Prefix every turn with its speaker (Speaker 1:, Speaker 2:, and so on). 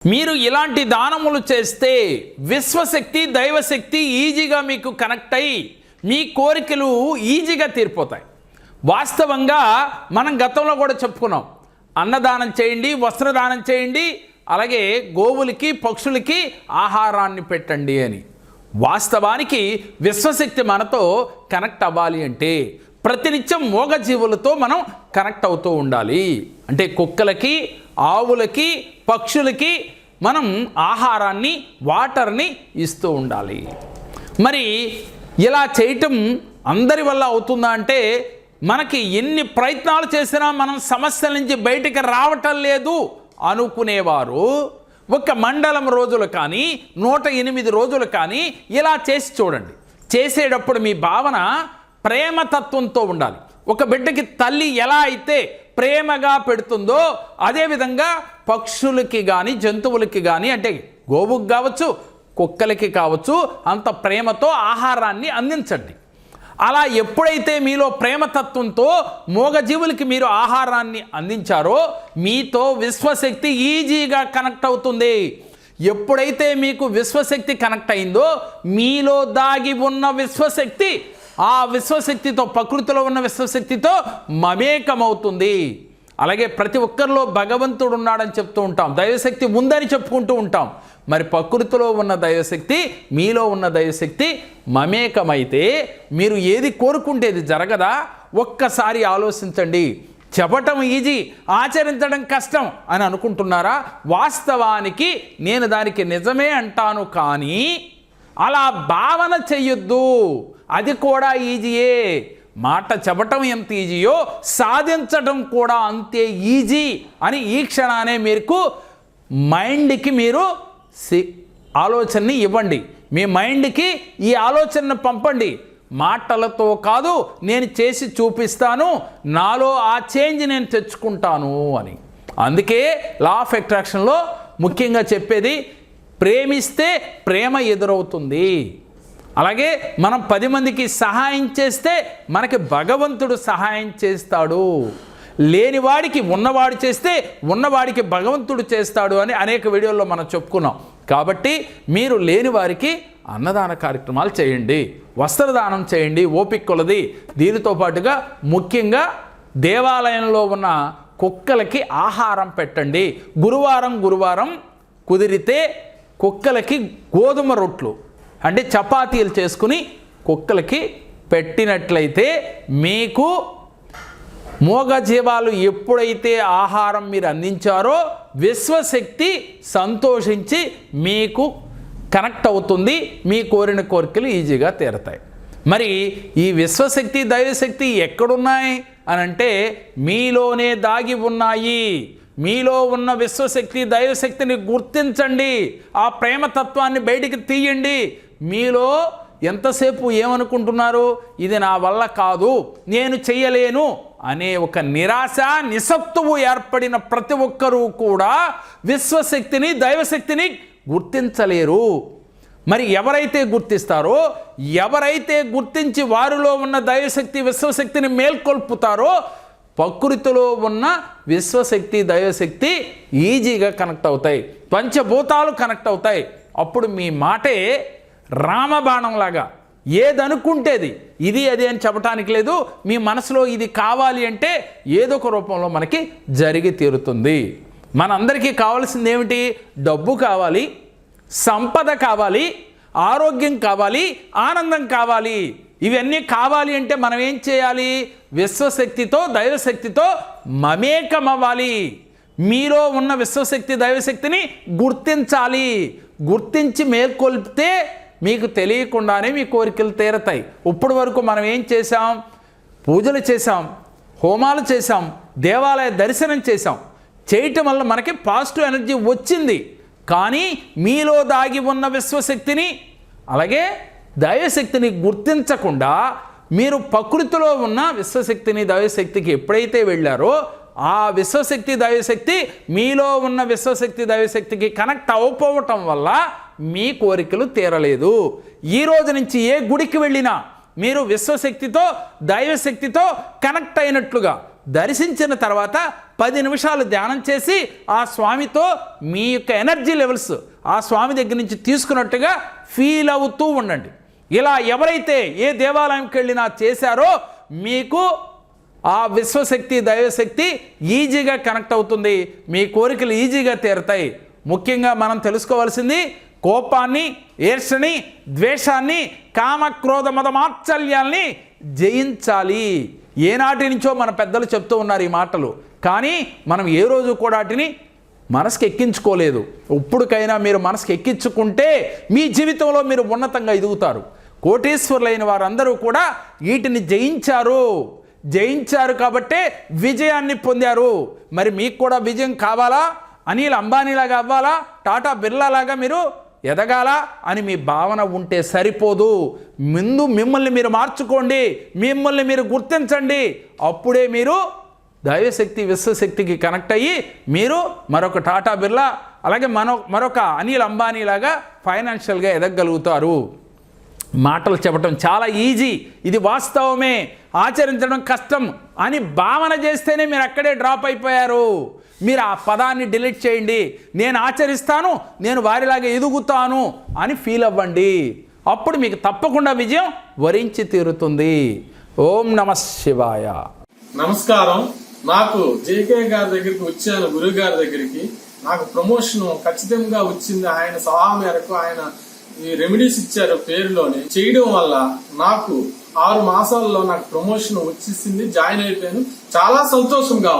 Speaker 1: మీరు ఇలాంటి దానములు చేస్తే విశ్వశక్తి దైవశక్తి ఈజీగా మీకు కనెక్ట్ అయ్యి మీ కోరికలు ఈజీగా తీరిపోతాయి. వాస్తవంగా మనం గతంలో కూడా చెప్పుకున్నాం, అన్నదానం చేయండి, వస్త్రదానం చేయండి, అలాగే గోవులకి పక్షులకి ఆహారాన్ని పెట్టండి అని. వాస్తవానికి విశ్వశక్తి మనతో కనెక్ట్ అవ్వాలి అంటే ప్రతినిత్యం మూగజీవులతో మనం కనెక్ట్ అవుతూ ఉండాలి. అంటే కుక్కలకి, ఆవులకి, పక్షులకి మనం ఆహారాన్ని, వాటర్ని ఇస్తూ ఉండాలి. మరి ఇలా చేయటం అందరి వల్ల అవుతుందా అంటే మనకి ఎన్ని ప్రయత్నాలు చేసినా మనం సమస్యల నుంచి బయటికి రావటం లేదు అనుకునేవారు ఒక మండలం రోజులు కానీ 108 రోజులు కానీ ఇలా చేసి చూడండి. చేసేటప్పుడు మీ భావన ప్రేమతత్వంతో ఉండాలి. ఒక బిడ్డకి తల్లి ఎలా అయితే ప్రేమగా పెడుతుందో అదేవిధంగా పక్షులకి కానీ జంతువులకి కానీ, అంటే గోవుకి కావచ్చు కుక్కలకి కావచ్చు, అంత ప్రేమతో ఆహారాన్ని అందించండి. అలా ఎప్పుడైతే మీలో ప్రేమతత్వంతో మూగజీవులకి మీరు ఆహారాన్ని అందించారో మీతో విశ్వశక్తి ఈజీగా కనెక్ట్ అవుతుంది. ఎప్పుడైతే మీకు విశ్వశక్తి కనెక్ట్ అయిందో మీలో దాగి ఉన్న విశ్వశక్తి ఆ విశ్వశక్తితో, ప్రకృతిలో ఉన్న విశ్వశక్తితో మమేకమవుతుంది. అలాగే ప్రతి ఒక్కరిలో భగవంతుడు ఉన్నాడని చెప్తూ ఉంటాం, దైవశక్తి ఉందని చెప్పుకుంటూ ఉంటాం. మరి ప్రకృతిలో ఉన్న దైవశక్తి, మీలో ఉన్న దైవశక్తి మమేకమైతే మీరు ఏది కోరుకుంటేది జరగదా? ఒక్కసారి ఆలోచించండి. చెప్పటం ఈజీ, ఆచరించడం కష్టం అని అనుకుంటున్నారా? వాస్తవానికి నేను దానికి నిజమే అంటాను, కానీ అలా భావన చెయ్యొద్దు. అది కూడా ఈజీయే. మాట చెప్పటం ఎంత ఈజీయో సాధించటం కూడా అంతే ఈజీ అని ఈ క్షణానే మీకు మైండ్కి మీరు ఆలోచనని ఇవ్వండి. మీ మైండ్కి ఈ ఆలోచనను పంపండి. మాటలతో కాదు, నేను చేసి చూపిస్తాను, నాలో ఆ చేంజ్ నేను తెచ్చుకుంటాను అని. అందుకే లా ఆఫ్ అట్రాక్షన్లో ముఖ్యంగా చెప్పేది, ప్రేమిస్తే ప్రేమ ఎదురవుతుంది. అలాగే మనం 10 మందికి సహాయం చేస్తే మనకి భగవంతుడు సహాయం చేస్తాడు. లేనివాడికి ఉన్నవాడు చేస్తే ఉన్నవాడికి భగవంతుడు చేస్తాడు అని అనేక వీడియోల్లో మనం చెప్పుకున్నాం. కాబట్టి మీరు లేని వారికి అన్నదాన కార్యక్రమాలు చేయండి, వస్త్రదానం చేయండి ఓపిక కొలది. దీనితో పాటుగా ముఖ్యంగా దేవాలయంలో ఉన్న కుక్కలకి ఆహారం పెట్టండి. గురువారం కుదిరితే కుక్కలకి గోధుమ రొట్లు అంటే చపాతీలు చేసుకుని కుక్కలకి పెట్టినట్లయితే మీకు మూగజీవాలు ఎప్పుడైతే ఆహారం మీరు అందించారో విశ్వశక్తి సంతోషించి మీకు కనెక్ట్ అవుతుంది. మీ కోరిన కోరికలు ఈజీగా తీరతాయి. మరి ఈ విశ్వశక్తి దైవశక్తి ఎక్కడున్నాయి అని అంటే మీలోనే దాగి ఉన్నాయి. మీలో ఉన్న విశ్వశక్తి దైవశక్తిని గుర్తించండి. ఆ ప్రేమతత్వాన్ని బయటికి తీయండి. మీలో ఎంతసేపు ఏమనుకుంటున్నారు? ఇది నా వల్ల కాదు, నేను చెయ్యలేను అనే ఒక నిరాశ, నిస్సత్తువు ఏర్పడిన ప్రతి ఒక్కరూ కూడా విశ్వశక్తిని దైవశక్తిని గుర్తించలేరు. మరి ఎవరైతే గుర్తిస్తారో, ఎవరైతే గుర్తించి వారిలో ఉన్న దైవశక్తి విశ్వశక్తిని మేల్కొల్పుతారో ప్రకృతిలో ఉన్న విశ్వశక్తి దైవశక్తి ఈజీగా కనెక్ట్ అవుతాయి. పంచభూతాలు కనెక్ట్ అవుతాయి. అప్పుడు మీ మాటే రామబాణంలాగా ఏదనుకుంటేది ఇది అది అని చెప్పటానికి లేదు. మీ మనసులో ఇది కావాలి అంటే ఏదో ఒక రూపంలో మనకి జరిగి తీరుతుంది. మనందరికీ కావాల్సింది ఏమిటి? డబ్బు కావాలి, సంపద కావాలి, ఆరోగ్యం కావాలి, ఆనందం కావాలి. ఇవన్నీ కావాలి అంటే మనం ఏం చేయాలి? విశ్వశక్తితో దైవశక్తితో మమేకమవ్వాలి. మీలో ఉన్న విశ్వశక్తి దైవశక్తిని గుర్తించాలి. గుర్తించి మేల్కొల్పితే మీకు తెలియకుండానే మీ కోరికలు తీరతాయి. ఇప్పటి వరకు మనం ఏం చేసాం? పూజలు చేసాం, హోమాలు చేసాం, దేవాలయ దర్శనం చేసాం. చేయటం వల్ల మనకి పాజిటివ్ ఎనర్జీ వచ్చింది. కానీ మీలో దాగి ఉన్న విశ్వశక్తిని అలాగే దైవశక్తిని గుర్తించకుండా మీరు ప్రకృతిలో ఉన్న విశ్వశక్తిని దైవశక్తికి ఎప్పుడైతే వెళ్ళారో ఆ విశ్వశక్తి దైవశక్తి మీలో ఉన్న విశ్వశక్తి దైవశక్తికి కనెక్ట్ అవ్వకపోవటం వల్ల మీ కోరికలు తీరలేదు. ఈ రోజు నుంచి ఏ గుడికి వెళ్ళినా మీరు విశ్వశక్తితో దైవశక్తితో కనెక్ట్ అయినట్లుగా దర్శించిన తర్వాత 10 నిమిషాలు ధ్యానం చేసి ఆ స్వామితో మీ యొక్క ఎనర్జీ లెవెల్స్ ఆ స్వామి దగ్గర నుంచి తీసుకున్నట్టుగా ఫీల్ అవుతూ ఉండండి. ఇలా ఎవరైతే ఏ దేవాలయంకి వెళ్ళినా చేశారో మీకు ఆ విశ్వశక్తి దైవశక్తి ఈజీగా కనెక్ట్ అవుతుంది, మీ కోరికలు ఈజీగా తీరుతాయి. ముఖ్యంగా మనం తెలుసుకోవాల్సింది కోపాన్ని, ఈర్ష్యని, ద్వేషాన్ని, కామక్రోధ మదమాత్సల్యాల్ని జయించాలి. ఏనాటి నుంచో మన పెద్దలు చెప్తూ ఉన్నారు ఈ మాటలు, కానీ మనం ఏ రోజు కూడా వాటిని మనసుకి ఎక్కించుకోలేదు. ఇప్పటికైనా మీరు మనసుకి ఎక్కించుకుంటే మీ జీవితంలో మీరు ఉన్నతంగా ఎదుగుతారు. కోటీశ్వరులైన వారందరూ కూడా వీటిని జయించారు కాబట్టే విజయాన్ని పొందారు. మరి మీకు కూడా విజయం కావాలా? అనిల్ అంబానీలాగా అవ్వాలా? టాటా బిర్లాలాగా మీరు ఎదగాల అని మీ భావన ఉంటే సరిపోదు. ముందు మిమ్మల్ని మీరు మార్చుకోండి, మిమ్మల్ని మీరు గుర్తించండి. అప్పుడే మీరు దైవశక్తి విశ్వశక్తికి కనెక్ట్ అయ్యి మీరు మరొక టాటా బిర్లా అలాగే మరొక అనిల్ అంబానీలాగా ఫైనాన్షియల్గా ఎదగలుగుతారు. మాటలు చెప్పడం చాలా ఈజీ, ఇది వాస్తవమే, ఆచరించడం కష్టం అని భావన చేస్తేనే మీరు అక్కడే డ్రాప్ అయిపోయారు. మీరు ఆ పదాన్ని డిలీట్ చేయండి. నేను ఆచరిస్తాను, నేను వారిలాగా ఎదుగుతాను అని ఫీల్ అవ్వండి. అప్పుడు మీకు తప్పకుండా విజయం వరించి తీరుతుంది. ఓం నమః శివాయ.
Speaker 2: నమస్కారం. నాకు జేకే గారి దగ్గరికి వచ్చాను, గురువు గారి దగ్గరికి. నాకు ప్రమోషన్ ఖచ్చితంగా వచ్చింది. ఆయన సలహా మేరకు ఆయన ఈ రెమెడీస్ ఇచ్చారు పేరులోనే. చేయడం వల్ల నాకు 6 మాసాల్లో నాకు ప్రమోషన్ వచ్చేసింది. జాయిన్ అయిపోయాను. చాలా సంతోషంగా